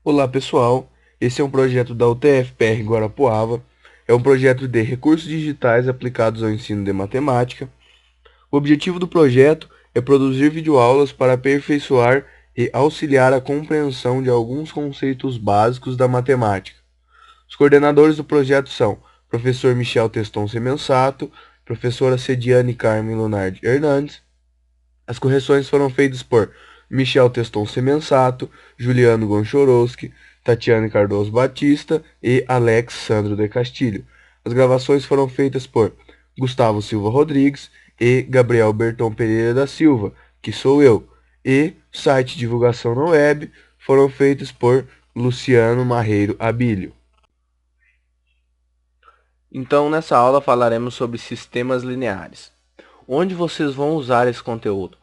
Olá pessoal, esse é um projeto da UTF-PR Guarapuava, é um projeto de recursos digitais aplicados ao ensino de matemática. O objetivo do projeto é produzir videoaulas para aperfeiçoar e auxiliar a compreensão de alguns conceitos básicos da matemática. Os coordenadores do projeto são professor Michel Teston Semensato, professora Cediane Carmen Lunardi Hernandes. As correções foram feitas por Michel Teston Semensato, Juliano Gonchorowski, Tatiane Cardoso Batista e Alex Sandro de Castilho. As gravações foram feitas por Gustavo Silva Rodrigues e Gabriel Berton Pereira da Silva, que sou eu, e site de divulgação na web foram feitos por Luciano Marreiro Abílio. Então, nessa aula falaremos sobre sistemas lineares. Onde vocês vão usar esse conteúdo?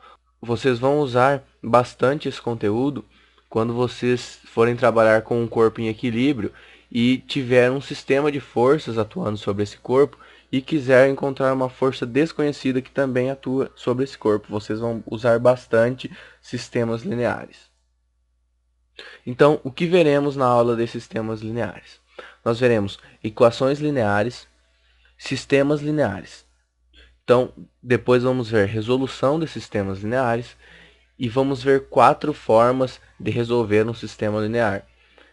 Vocês vão usar bastante esse conteúdo quando vocês forem trabalhar com um corpo em equilíbrio e tiver um sistema de forças atuando sobre esse corpo e quiser encontrar uma força desconhecida que também atua sobre esse corpo. Vocês vão usar bastante sistemas lineares. Então, o que veremos na aula de sistemas lineares? Nós veremos equações lineares, sistemas lineares. Então, depois vamos ver resolução de sistemas lineares e vamos ver 4 formas de resolver um sistema linear,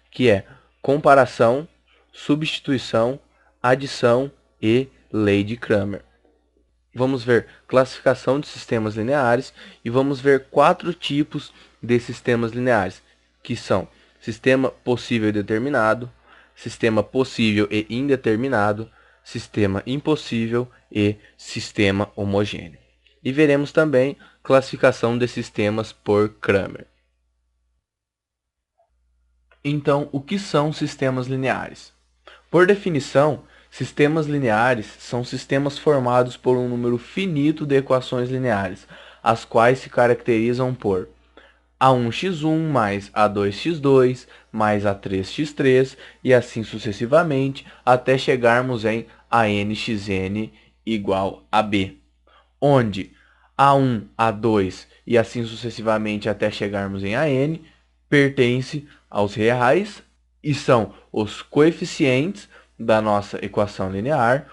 que é comparação, substituição, adição e lei de Cramer. Vamos ver classificação de sistemas lineares e vamos ver 4 tipos de sistemas lineares, que são sistema possível e determinado, sistema possível e indeterminado, sistema impossível e sistema homogêneo. E veremos também classificação de sistemas por Cramer. Então, o que são sistemas lineares? Por definição, sistemas lineares são sistemas formados por um número finito de equações lineares, as quais se caracterizam por a1x1 mais a2x2 mais a3x3 e assim sucessivamente até chegarmos em anxn igual a b, onde a1, a2 e assim sucessivamente até chegarmos em an pertence aos reais e são os coeficientes da nossa equação linear.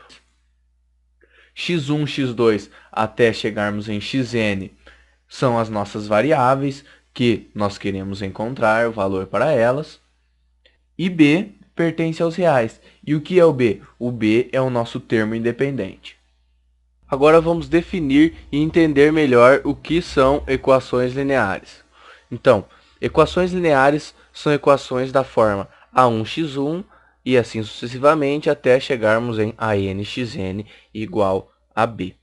x1, x2 até chegarmos em xn são as nossas variáveis que nós queremos encontrar o valor para elas. E b pertence aos reais. E o que é o b? O b é o nosso termo independente. Agora vamos definir e entender melhor o que são equações lineares. Então, equações lineares são equações da forma a1x1 e assim sucessivamente até chegarmos em anxn igual a b.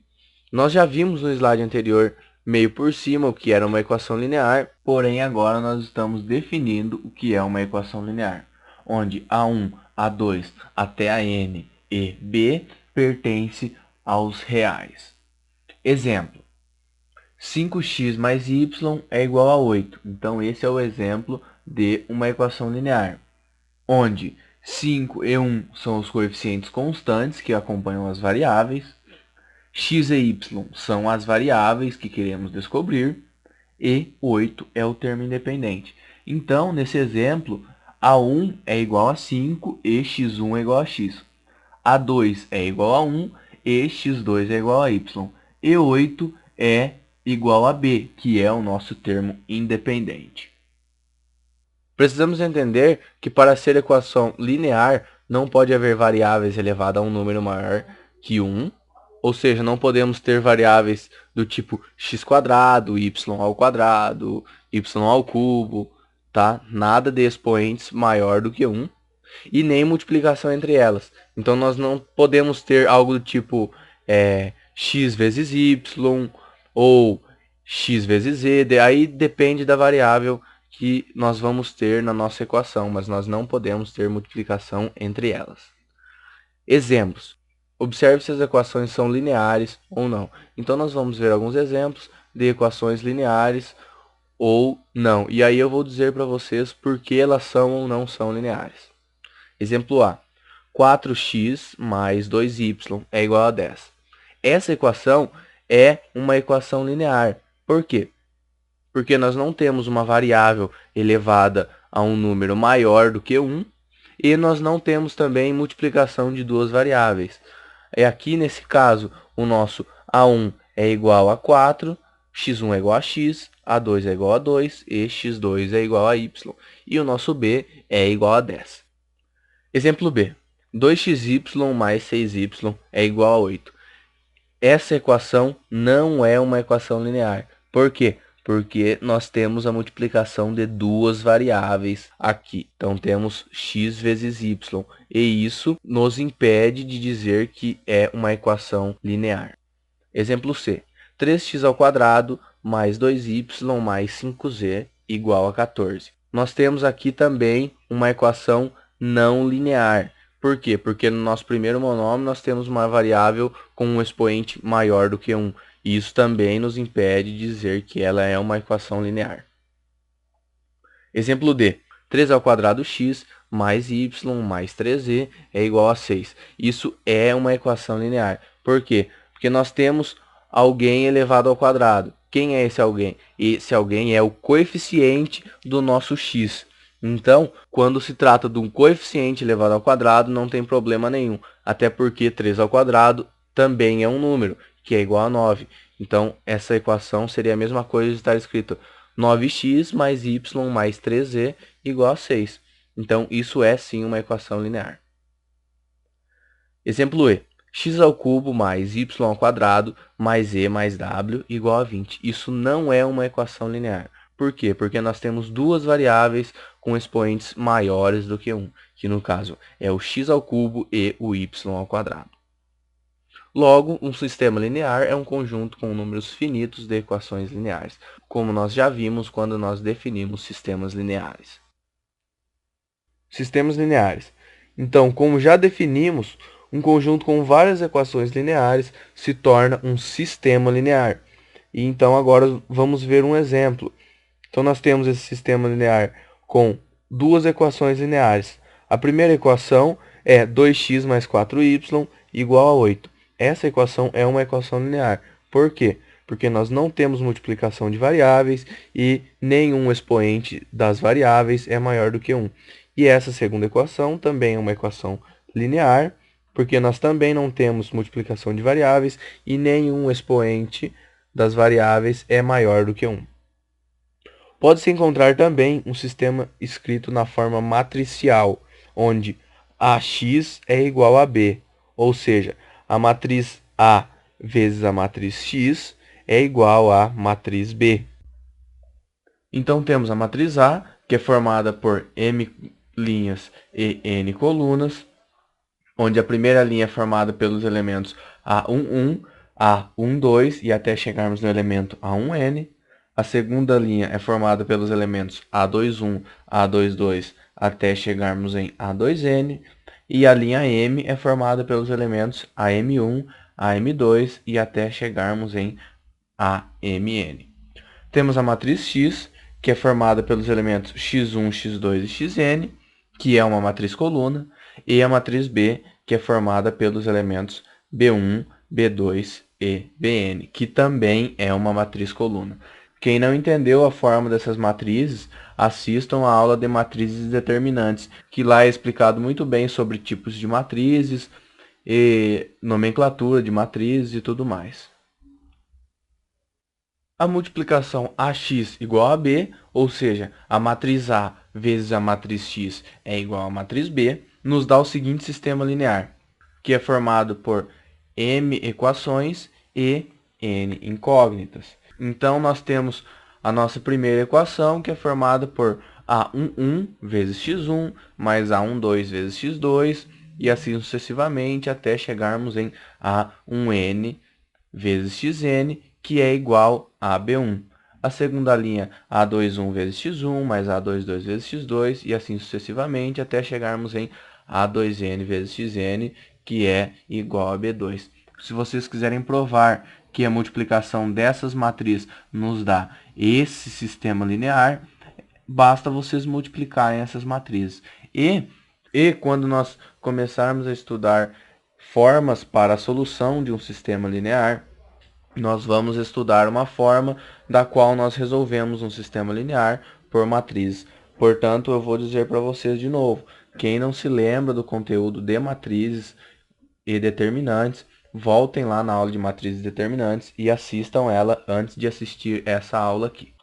Nós já vimos no slide anterior meio por cima o que era uma equação linear, porém agora nós estamos definindo o que é uma equação linear, onde A1, A2 até AN e B pertence aos reais. Exemplo, 5x mais y é igual a 8. Então esse é o exemplo de uma equação linear, onde 5 e 1 são os coeficientes constantes que acompanham as variáveis, x e y são as variáveis que queremos descobrir e 8 é o termo independente. Então, nesse exemplo, A1 é igual a 5 e x1 é igual a x. A2 é igual a 1 e x2 é igual a y. E 8 é igual a b, que é o nosso termo independente. Precisamos entender que para ser equação linear não pode haver variáveis elevadas a um número maior que 1, ou seja, não podemos ter variáveis do tipo x², y ao cubo, tá? Nada de expoentes maior do que 1 e nem multiplicação entre elas. Então nós não podemos ter algo do tipo x vezes y ou x vezes z, aí depende da variável que nós vamos ter na nossa equação, mas nós não podemos ter multiplicação entre elas. Exemplos. Observe se as equações são lineares ou não. Então, nós vamos ver alguns exemplos de equações lineares ou não. E aí eu vou dizer para vocês por que elas são ou não são lineares. Exemplo A. 4x mais 2y é igual a 10. Essa equação é uma equação linear. Por quê? Porque nós não temos uma variável elevada a um número maior do que 1, e nós não temos também multiplicação de duas variáveis. Aqui nesse caso, o nosso A1 é igual a 4, x1 é igual a x, A2 é igual a 2 e x2 é igual a y. E o nosso B é igual a 10. Exemplo B. 2xy mais 6y é igual a 8. Essa equação não é uma equação linear. Por quê? Porque nós temos a multiplicação de duas variáveis aqui. Então, temos x vezes y. E isso nos impede de dizer que é uma equação linear. Exemplo C. 3x² mais 2y mais 5z igual a 14. Nós temos aqui também uma equação não linear. Por quê? Porque no nosso primeiro monômio nós temos uma variável com um expoente maior do que 1. E isso também nos impede de dizer que ela é uma equação linear. Exemplo D. 3x² mais y mais 3z é igual a 6. Isso é uma equação linear. Por quê? Porque nós temos alguém elevado ao quadrado. Quem é esse alguém? Esse alguém é o coeficiente do nosso x. Então, quando se trata de um coeficiente elevado ao quadrado, não tem problema nenhum. Até porque 3² também é um número, que é igual a 9. Então, essa equação seria a mesma coisa de estar escrito 9x mais y mais 3z igual a 6. Então, isso é sim uma equação linear. Exemplo E. x² mais y² mais e mais w igual a 20. Isso não é uma equação linear. Por quê? Porque nós temos duas variáveis com expoentes maiores do que 1, que no caso é o x² e o y². Logo, um sistema linear é um conjunto com números finitos de equações lineares, como nós já vimos quando nós definimos sistemas lineares. Sistemas lineares. Então, como já definimos, um conjunto com várias equações lineares se torna um sistema linear. E então agora vamos ver um exemplo. Então nós temos esse sistema linear com duas equações lineares. A primeira equação é 2x mais 4y igual a 8. Essa equação é uma equação linear. Por quê? Porque nós não temos multiplicação de variáveis e nenhum expoente das variáveis é maior do que 1. E essa segunda equação também é uma equação linear, porque nós também não temos multiplicação de variáveis e nenhum expoente das variáveis é maior do que 1. Pode-se encontrar também um sistema escrito na forma matricial, onde AX é igual a B, ou seja, a matriz A vezes a matriz X é igual à matriz B. Então temos a matriz A, que é formada por M linhas e N colunas, onde a primeira linha é formada pelos elementos A11, A12 e até chegarmos no elemento A1N. A segunda linha é formada pelos elementos A21, A22 até chegarmos em A2N. E a linha M é formada pelos elementos AM1, AM2 e até chegarmos em AMN. Temos a matriz X, que é formada pelos elementos X1, X2 e Xn, que é uma matriz coluna, e a matriz B, que é formada pelos elementos B1, B2 e Bn, que também é uma matriz coluna. Quem não entendeu a forma dessas matrizes, assistam a aula de matrizes determinantes, que lá é explicado muito bem sobre tipos de matrizes, e nomenclatura de matrizes e tudo mais. A multiplicação AX igual a B, ou seja, a matriz A vezes a matriz X é igual à matriz B, nos dá o seguinte sistema linear, que é formado por M equações e N incógnitas. Então, nós temos a nossa primeira equação, que é formada por A11 vezes x1, mais A12 vezes x2, e assim sucessivamente, até chegarmos em A1n vezes xn, que é igual a B1. A segunda linha, A21 vezes x1, mais A22 vezes x2, e assim sucessivamente, até chegarmos em A2n vezes xn, que é igual a B2. Se vocês quiserem provar que a multiplicação dessas matrizes nos dá esse sistema linear, basta vocês multiplicarem essas matrizes. E quando nós começarmos a estudar formas para a solução de um sistema linear, nós vamos estudar uma forma da qual nós resolvemos um sistema linear por matrizes. Portanto, eu vou dizer para vocês de novo, quem não se lembra do conteúdo de matrizes e determinantes, voltem lá na aula de matrizes e determinantes e assistam ela antes de assistir essa aula aqui.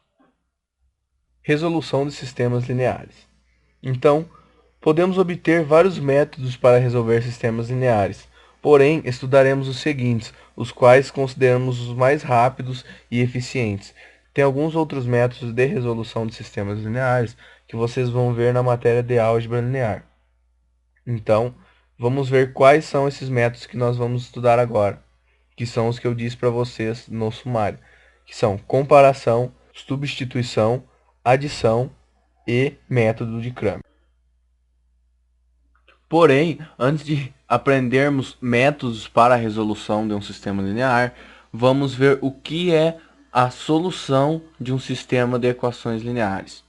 Resolução de sistemas lineares. Então, podemos obter vários métodos para resolver sistemas lineares, porém estudaremos os seguintes, os quais consideramos os mais rápidos e eficientes. Tem alguns outros métodos de resolução de sistemas lineares que vocês vão ver na matéria de álgebra linear. Então, vamos ver quais são esses métodos que nós vamos estudar agora, que são os que eu disse para vocês no sumário, que são comparação, substituição, adição e método de Cramer. Porém, antes de aprendermos métodos para a resolução de um sistema linear, vamos ver o que é a solução de um sistema de equações lineares.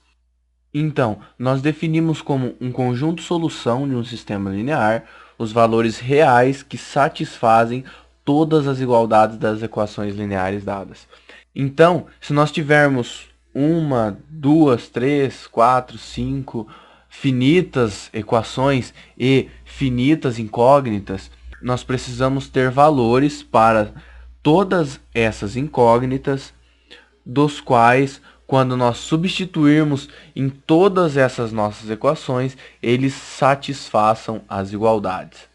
Então, nós definimos como um conjunto solução de um sistema linear os valores reais que satisfazem todas as igualdades das equações lineares dadas. Então, se nós tivermos uma, duas, três, quatro, cinco finitas equações e finitas incógnitas, nós precisamos ter valores para todas essas incógnitas, dos quais, quando nós substituirmos em todas essas nossas equações, eles satisfaçam as igualdades.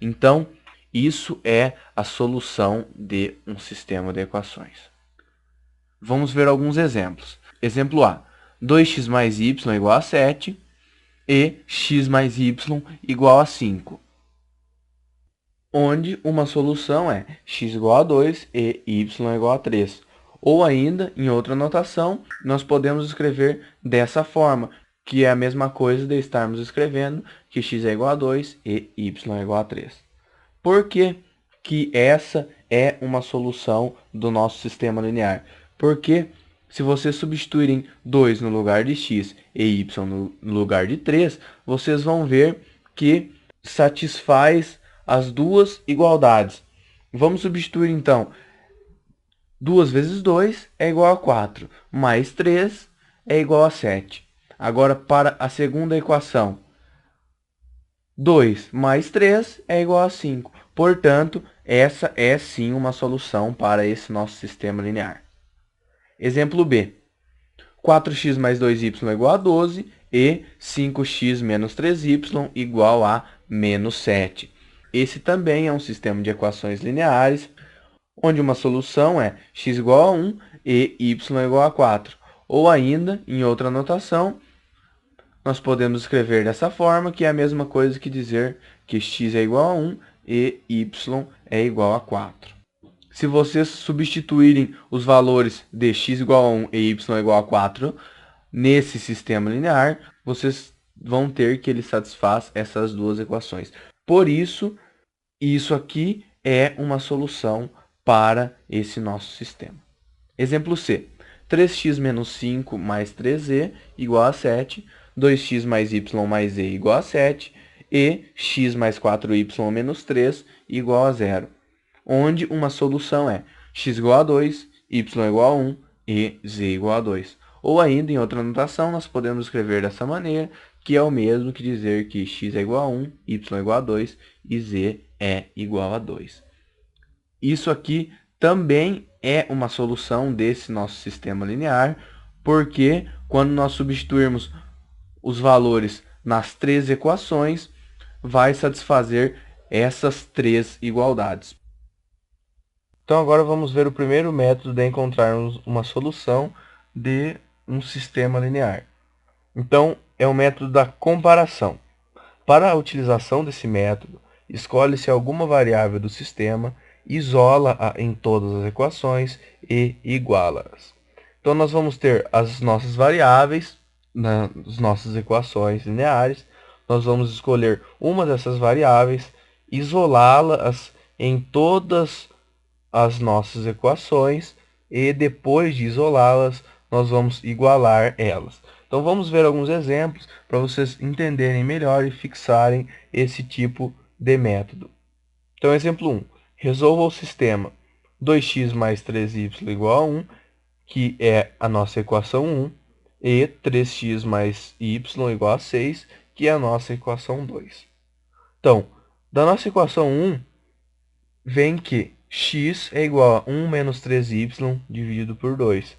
Então, isso é a solução de um sistema de equações. Vamos ver alguns exemplos. Exemplo A: 2x mais y igual a 7 e x mais y igual a 5. Onde uma solução é x igual a 2 e y igual a 3. Ou ainda, em outra notação, nós podemos escrever dessa forma, que é a mesma coisa de estarmos escrevendo que x é igual a 2 e y é igual a 3. Por que que essa é uma solução do nosso sistema linear? Porque se vocês substituírem 2 no lugar de x e y no lugar de 3, vocês vão ver que satisfaz as duas igualdades. Vamos substituir então 2 vezes 2 é igual a 4, mais 3 é igual a 7. Agora, para a segunda equação, 2 mais 3 é igual a 5. Portanto, essa é sim uma solução para esse nosso sistema linear. Exemplo B: 4x mais 2y é igual a 12 e 5x menos 3y igual a menos 7. Esse também é um sistema de equações lineares, onde uma solução é x igual a 1 e y igual a 4. Ou ainda, em outra notação, nós podemos escrever dessa forma, que é a mesma coisa que dizer que x é igual a 1 e y é igual a 4. Se vocês substituírem os valores de x igual a 1 e y igual a 4 nesse sistema linear, vocês vão ter que ele satisfaz essas duas equações. Por isso, isso aqui é uma solução para esse nosso sistema. Exemplo C: 3x menos 5 mais 3z igual a 7, 2x mais y mais z igual a 7 e x mais 4y menos 3 igual a 0. Onde uma solução é x igual a 2, y igual a 1 e z igual a 2. Ou ainda, em outra notação, nós podemos escrever dessa maneira, que é o mesmo que dizer que x é igual a 1, y é igual a 2 e z é igual a 2. Isso aqui também é uma solução desse nosso sistema linear, porque quando nós substituirmos os valores nas três equações, vai satisfazer essas três igualdades. Então agora vamos ver o primeiro método de encontrarmos uma solução de um sistema linear. Então é o método da comparação. Para a utilização desse método, escolhe-se alguma variável do sistema, isola-a em todas as equações e iguala-as. Então nós vamos ter as nossas variáveis nas nossas equações lineares. Nós vamos escolher uma dessas variáveis, isolá-las em todas as nossas equações e depois de isolá-las, nós vamos igualar elas. Então vamos ver alguns exemplos para vocês entenderem melhor e fixarem esse tipo de método. Então, exemplo 1. Resolva o sistema 2x mais 3y igual a 1, que é a nossa equação 1, e 3x mais y igual a 6, que é a nossa equação 2. Então, da nossa equação 1, vem que x é igual a 1 menos 3y dividido por 2. O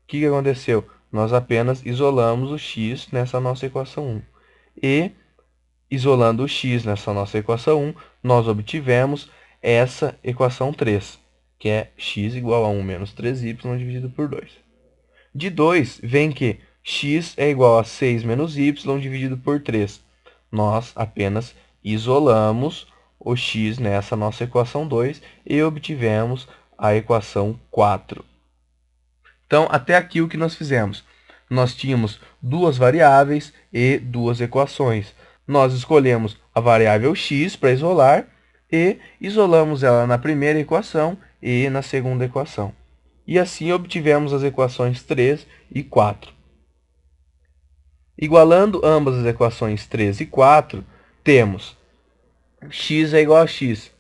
que aconteceu? Nós apenas isolamos o x nessa nossa equação 1. E, isolando o x nessa nossa equação 1, nós obtivemos essa equação 3, que é x igual a 1 menos 3y dividido por 2. De 2, vem que x é igual a 6 menos y dividido por 3. Nós apenas isolamos o x nessa nossa equação 2 e obtivemos a equação 4. Então, até aqui o que nós fizemos? Nós tínhamos duas variáveis e duas equações. Nós escolhemos a variável x para isolar e isolamos ela na primeira equação e na segunda equação. E assim obtivemos as equações 3 e 4. Igualando ambas as equações 3 e 4, temos x é igual a x.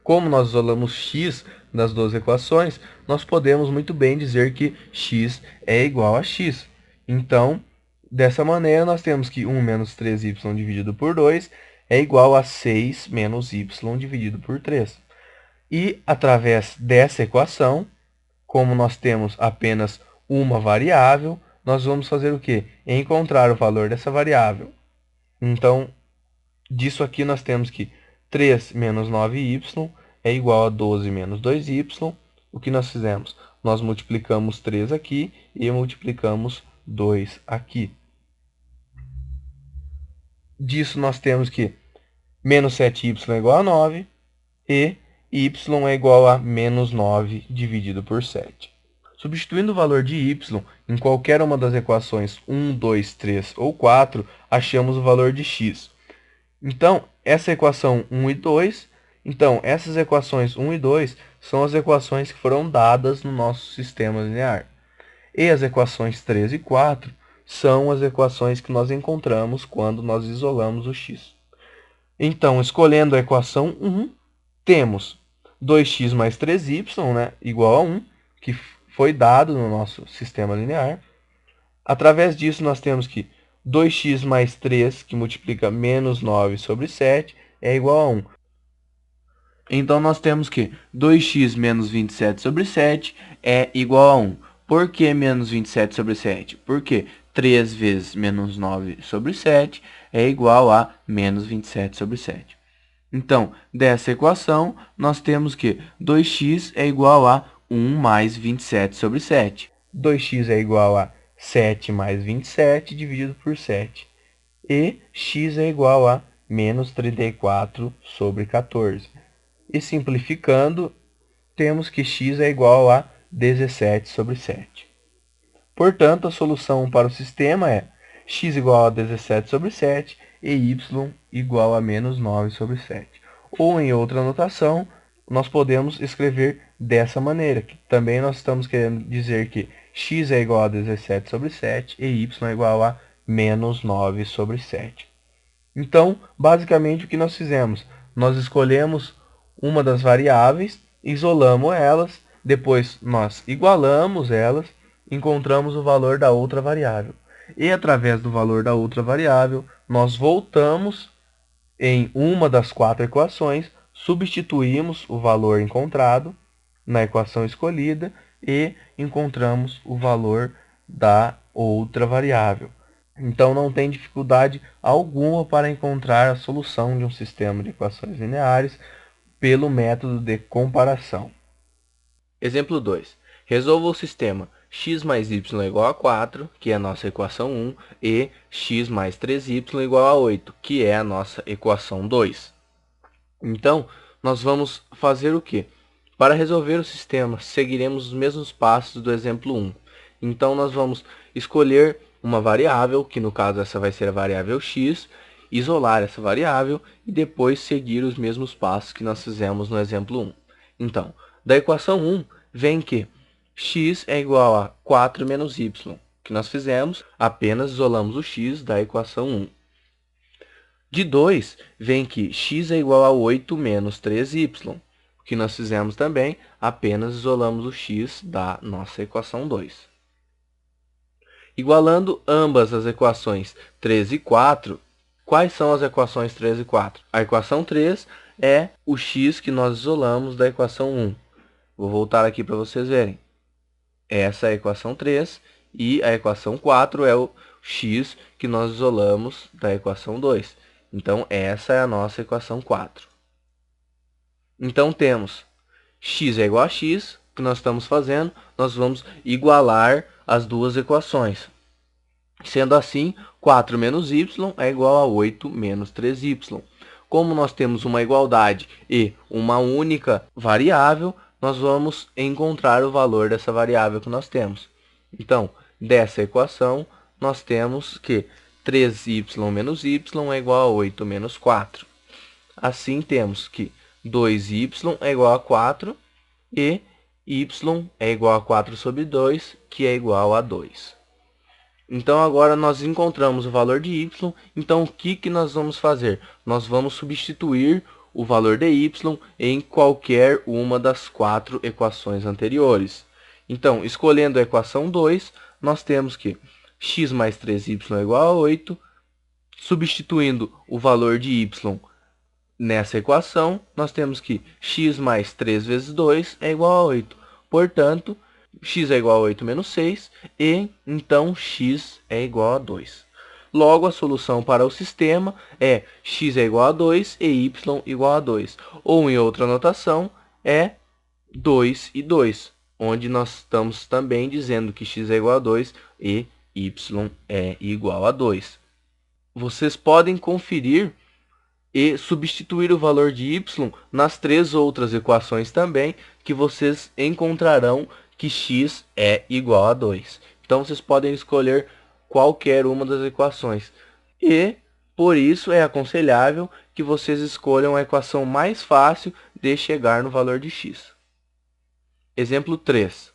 Como nós isolamos x das duas equações, nós podemos muito bem dizer que x é igual a x. Então, dessa maneira, nós temos que 1 menos 3y dividido por 2 é igual a 6 menos y dividido por 3. E, através dessa equação, como nós temos apenas uma variável, nós vamos fazer o quê? Encontrar o valor dessa variável. Então, disso aqui nós temos que 3 menos 9y é igual a 12 menos 2y. O que nós fizemos? Nós multiplicamos 3 aqui e multiplicamos 2 aqui. Disso nós temos que menos 7y é igual a 9 e y é igual a menos 9 dividido por 7. Substituindo o valor de y em qualquer uma das equações 1, 2, 3 ou 4, achamos o valor de x. Então, essa equação 1 e 2, então, essas equações 1 e 2 são as equações que foram dadas no nosso sistema linear. E as equações 3 e 4 são as equações que nós encontramos quando nós isolamos o x. Então, escolhendo a equação 1, temos 2x mais 3y, né, igual a 1, que foi dado no nosso sistema linear. Através disso, nós temos que 2x mais 3, que multiplica menos 9 sobre 7, é igual a 1. Então, nós temos que 2x menos 27 sobre 7 é igual a 1. Por que menos 27 sobre 7? Porque 3 vezes menos 9 sobre 7 é igual a menos 27 sobre 7. Então, dessa equação, nós temos que 2x é igual a 1 mais 27 sobre 7. 2x é igual a 7 mais 27 dividido por 7. E x é igual a menos 34 sobre 14. E simplificando, temos que x é igual a 17 sobre 7. Portanto, a solução para o sistema é x igual a 17 sobre 7 e y igual a menos 9 sobre 7. Ou, em outra notação, nós podemos escrever dessa maneira, que também nós estamos querendo dizer que x é igual a 17 sobre 7 e y é igual a menos 9 sobre 7. Então, basicamente, o que nós fizemos? Nós escolhemos uma das variáveis, isolamos elas, depois nós igualamos elas, encontramos o valor da outra variável. E, através do valor da outra variável, nós voltamos em uma das 4 equações, substituímos o valor encontrado na equação escolhida e encontramos o valor da outra variável. Então, não tem dificuldade alguma para encontrar a solução de um sistema de equações lineares pelo método de comparação. Exemplo 2. Resolva o sistema x mais y é igual a 4, que é a nossa equação 1, e x mais 3y é igual a 8, que é a nossa equação 2. Então, nós vamos fazer o quê? Para resolver o sistema, seguiremos os mesmos passos do exemplo 1. Então, nós vamos escolher uma variável, que no caso essa vai ser a variável x, isolar essa variável e depois seguir os mesmos passos que nós fizemos no exemplo 1. Então, da equação 1, vem que x é igual a 4 menos y, que nós fizemos, apenas isolamos o x da equação 1. De 2, vem que x é igual a 8 menos 3y, que nós fizemos também, apenas isolamos o x da nossa equação 2. Igualando ambas as equações 3 e 4, quais são as equações 3 e 4? A equação 3 é o x que nós isolamos da equação 1. Vou voltar aqui para vocês verem. Essa é a equação 3 e a equação 4 é o x que nós isolamos da equação 2. Então, essa é a nossa equação 4. Então, temos x é igual a x, o que nós estamos fazendo? Nós vamos igualar as duas equações. Sendo assim, 4 menos y é igual a 8 menos 3y. Como nós temos uma igualdade e uma única variável, nós vamos encontrar o valor dessa variável que nós temos. Então, dessa equação, nós temos que 3y menos y é igual a 8 menos 4. Assim, temos que 2y é igual a 4 e y é igual a 4 sobre 2, que é igual a 2. Então, agora nós encontramos o valor de y. Então, o que nós vamos fazer? Nós vamos substituir o valor de y em qualquer uma das 4 equações anteriores. Então, escolhendo a equação 2, nós temos que x mais 3y é igual a 8. Substituindo o valor de y nessa equação, nós temos que x mais 3 vezes 2 é igual a 8. Portanto, x é igual a 8 menos 6 e, então, x é igual a 2. Logo, a solução para o sistema é x é igual a 2 e y igual a 2. Ou, em outra notação, é 2 e 2, onde nós estamos também dizendo que x é igual a 2 e y é igual a 2. Vocês podem conferir e substituir o valor de y nas 3 outras equações também, que vocês encontrarão que x é igual a 2. Então, vocês podem escolher qualquer uma das equações. E, por isso, é aconselhável que vocês escolham a equação mais fácil de chegar no valor de x. Exemplo 3.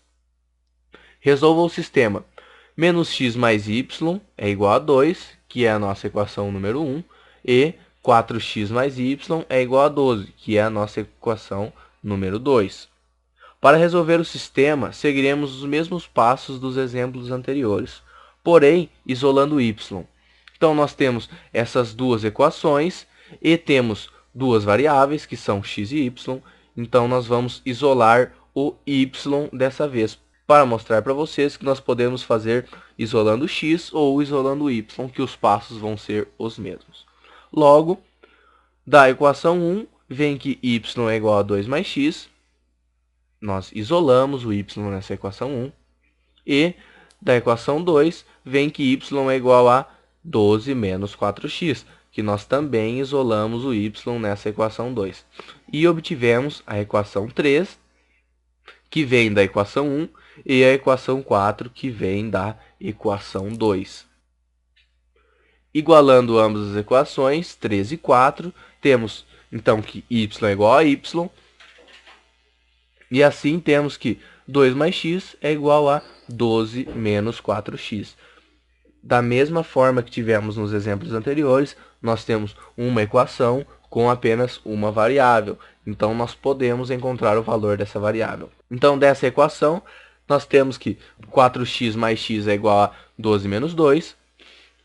Resolva o sistema menos x mais y é igual a 2, que é a nossa equação número 1, e 4x mais y é igual a 12, que é a nossa equação número 2. Para resolver o sistema, seguiremos os mesmos passos dos exemplos anteriores, porém isolando y. Então, nós temos essas duas equações e temos duas variáveis, que são x e y. Então, nós vamos isolar o y dessa vez, para mostrar para vocês que nós podemos fazer isolando x ou isolando y, que os passos vão ser os mesmos. Logo, da equação 1, vem que y é igual a 2 mais x. Nós isolamos o y nessa equação 1. E da equação 2, vem que y é igual a 12 menos 4x, que nós também isolamos o y nessa equação 2. E obtivemos a equação 3, que vem da equação 1, e a equação 4, que vem da equação 2. Igualando ambas as equações, 3 e 4, temos então que y é igual a y, e assim temos que 2 mais x é igual a 12 menos 4x. Da mesma forma que tivemos nos exemplos anteriores, nós temos uma equação com apenas uma variável. Então, nós podemos encontrar o valor dessa variável. Então, dessa equação, nós temos que 4x mais x é igual a 12 menos 2.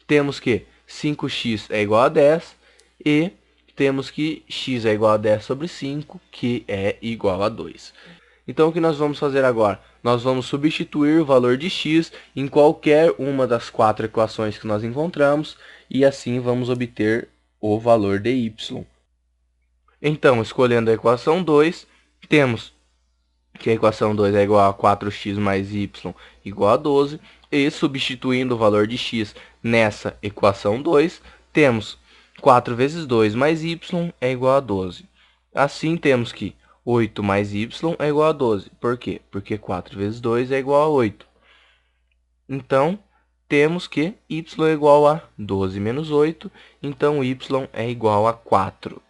Temos que 5x é igual a 10. E temos que x é igual a 10 sobre 5, que é igual a 2. Então, o que nós vamos fazer agora? Nós vamos substituir o valor de x em qualquer uma das 4 equações que nós encontramos, e assim vamos obter o valor de y. Então, escolhendo a equação 2, temos que a equação 2 é igual a 4x mais y igual a 12, e substituindo o valor de x nessa equação 2, temos 4 vezes 2 mais y é igual a 12. Assim, temos que 8 mais y é igual a 12. Por quê? Porque 4 vezes 2 é igual a 8. Então, temos que y é igual a 12 menos 8. Então, y é igual a 4.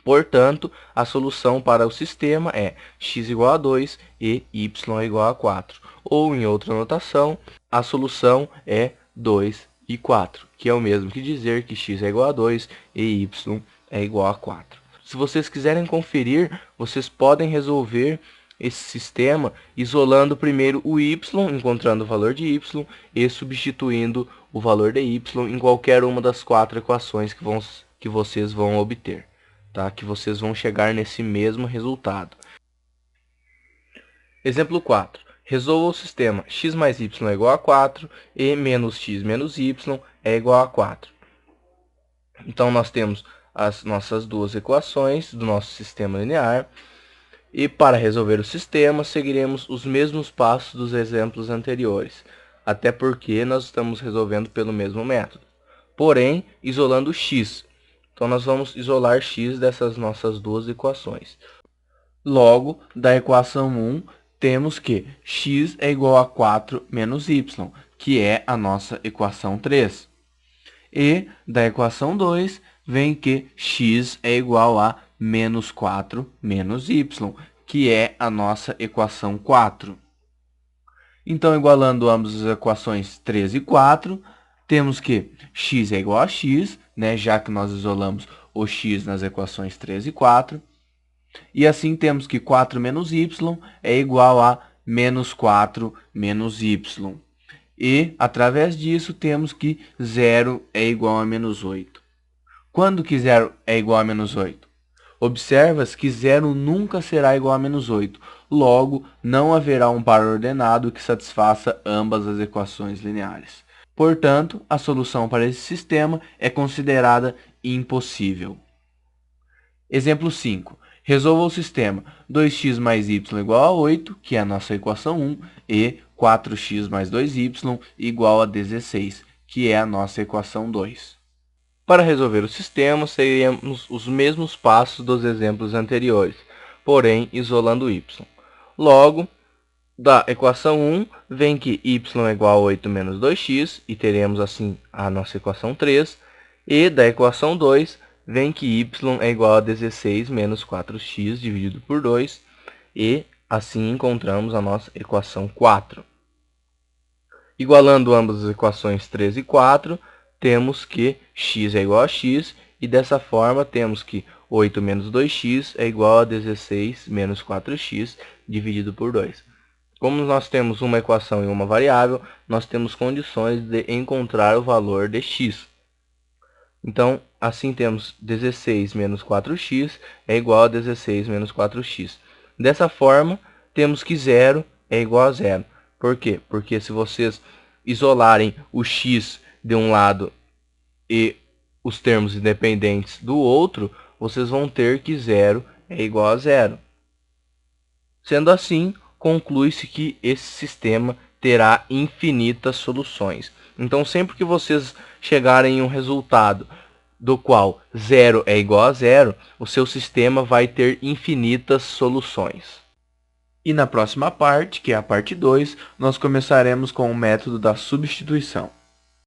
Portanto, a solução para o sistema é x igual a 2 e y é igual a 4. Ou, em outra notação, a solução é 2 e 4, que é o mesmo que dizer que x é igual a 2 e y é igual a 4. Se vocês quiserem conferir, vocês podem resolver esse sistema isolando primeiro o y, encontrando o valor de y e substituindo o valor de y em qualquer uma das 4 equações que vocês vão obter, tá? Que vocês vão chegar nesse mesmo resultado. Exemplo 4. Resolva o sistema x mais y é igual a 4 e menos x menos y é igual a 4. Então, nós temos as nossas duas equações do nosso sistema linear. E para resolver o sistema, seguiremos os mesmos passos dos exemplos anteriores, até porque nós estamos resolvendo pelo mesmo método, porém isolando x. Então nós vamos isolar x dessas nossas duas equações. Logo, da equação 1, temos que x é igual a 4 menos y, que é a nossa equação 3. E da equação 2, vem que x é igual a menos 4 menos y, que é a nossa equação 4. Então, igualando ambas as equações 3 e 4, temos que x é igual a x, né, já que nós isolamos o x nas equações 3 e 4. E assim temos que 4 menos y é igual a menos 4 menos y. E, através disso, temos que 0 é igual a menos 8. Quando que 0 é igual a menos 8? Observa-se que 0 nunca será igual a menos 8. Logo, não haverá um par ordenado que satisfaça ambas as equações lineares. Portanto, a solução para esse sistema é considerada impossível. Exemplo 5. Resolva o sistema 2x mais y igual a 8, que é a nossa equação 1, e 4x mais 2y igual a 16, que é a nossa equação 2. Para resolver o sistema, seguiremos os mesmos passos dos exemplos anteriores, porém isolando y. Logo, da equação 1, vem que y é igual a 8 menos 2x, e teremos assim a nossa equação 3. E da equação 2, vem que y é igual a 16 menos 4x dividido por 2, e assim encontramos a nossa equação 4. Igualando ambas as equações 3 e 4, temos que x é igual a x, e dessa forma temos que 8 menos 2x é igual a 16 menos 4x dividido por 2. Como nós temos uma equação e uma variável, nós temos condições de encontrar o valor de x. Então, assim temos 16 menos 4x é igual a 16 menos 4x. Dessa forma, temos que 0 é igual a 0. Por quê? Porque se vocês isolarem o x de um lado e os termos independentes do outro, vocês vão ter que 0 é igual a 0. Sendo assim, conclui-se que esse sistema terá infinitas soluções. Então, sempre que vocês chegarem em um resultado do qual 0 é igual a 0, o seu sistema vai ter infinitas soluções. E na próxima parte, que é a parte 2, nós começaremos com o método da substituição.